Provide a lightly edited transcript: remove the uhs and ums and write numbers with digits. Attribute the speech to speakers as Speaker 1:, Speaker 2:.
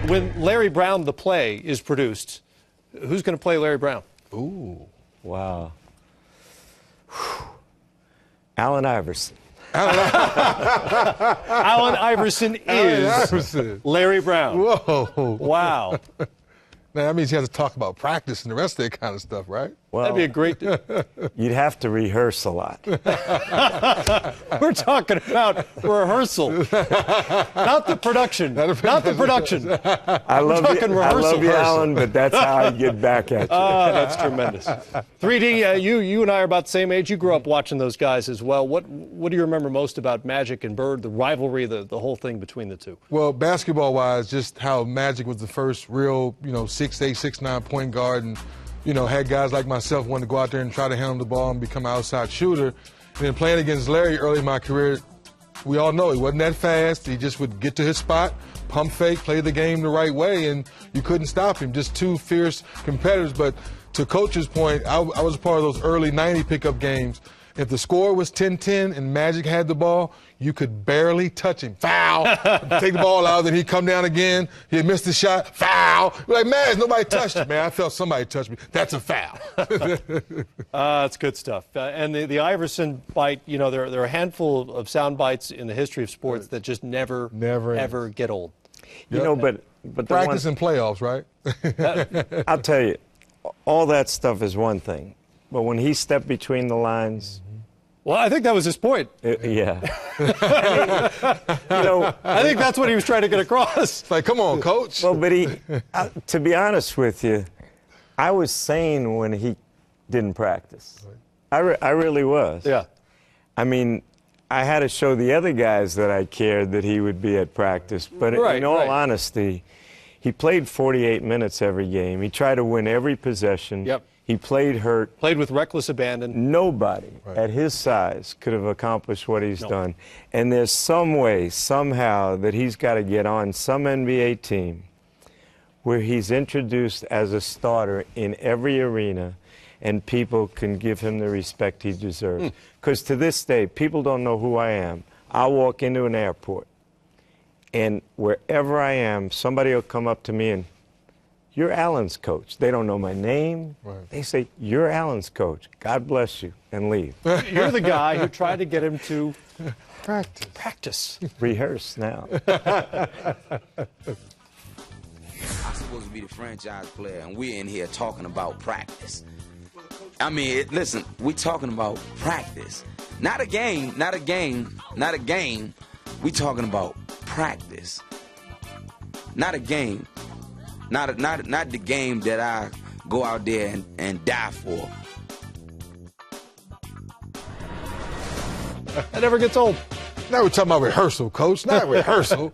Speaker 1: when Larry Brown, the play, is produced, who's going to play Larry Brown?
Speaker 2: Ooh.
Speaker 3: Wow. Allen Iverson.
Speaker 1: Allen Iverson is Larry Brown.
Speaker 2: Whoa.
Speaker 1: Wow.
Speaker 2: Now, that means you have to talk about practice and the rest of that kind of stuff, right?
Speaker 3: Well,
Speaker 1: That'd be a great.
Speaker 3: you'd have to rehearse a lot.
Speaker 1: We're talking about rehearsal, not the production. Not the production.
Speaker 3: I love
Speaker 1: rehearsal.
Speaker 3: you, Alan, but that's how I get back at you.
Speaker 1: Ah, that's tremendous. 3D, you and I are about the same age. You grew up watching those guys as well. What do you remember most about Magic and Bird, the rivalry, the whole thing between the two?
Speaker 2: Well, basketball-wise, just how Magic was the first real, 6'8", 6'9" point guard, and had guys like myself wanting to go out there and try to handle the ball and become an outside shooter. And then playing against Larry early in my career, we all know he wasn't that fast. He just would get to his spot, pump fake, play the game the right way, and you couldn't stop him. Just two fierce competitors. But to Coach's point, I was a part of those early 90 pickup games. If the score was 10-10 and Magic had the ball, you could barely touch him. Foul. Take the ball out, then he'd come down again. He'd miss the shot. Foul. You're like, man, nobody touched me. Man, I felt somebody touched me. That's a foul.
Speaker 1: That's good stuff. And the Iverson bite, there are a handful of sound bites in the history of sports that just never ever get old.
Speaker 3: But
Speaker 2: practice and playoffs, right?
Speaker 3: I'll tell you, all that stuff is one thing. But when he stepped between the lines.
Speaker 1: Well, I think that was his point.
Speaker 3: Yeah.
Speaker 1: I think that's what he was trying to get across.
Speaker 2: It's like, come on, Coach.
Speaker 3: Well, but to be honest with you, I was sane when he didn't practice. I really was.
Speaker 1: Yeah.
Speaker 3: I mean, I had to show the other guys that I cared that he would be at practice. But in all honesty, he played 48 minutes every game. He tried to win every possession.
Speaker 1: Yep.
Speaker 3: He played hurt.
Speaker 1: Played with reckless abandon.
Speaker 3: Nobody at his size could have accomplished what he's done. And there's some way, somehow, that he's got to get on some NBA team where he's introduced as a starter in every arena and people can give him the respect he deserves. Because to this day, people don't know who I am. I'll walk into an airport, and wherever I am, somebody will come up to me and, "You're Alan's coach." They don't know my name. They say, "You're Alan's coach. God bless you," and leave.
Speaker 1: You're the guy who tried to get him to
Speaker 2: practice.
Speaker 3: Rehearse now.
Speaker 4: I'm supposed to be the franchise player, and we're in here talking about practice. I mean, listen, we're talking about practice. Not a game, not a game, not a game. We're talking about practice. Not a game. Not the game that I go out there and die for.
Speaker 1: That never gets old.
Speaker 2: Now we're talking about rehearsal, Coach. Not rehearsal.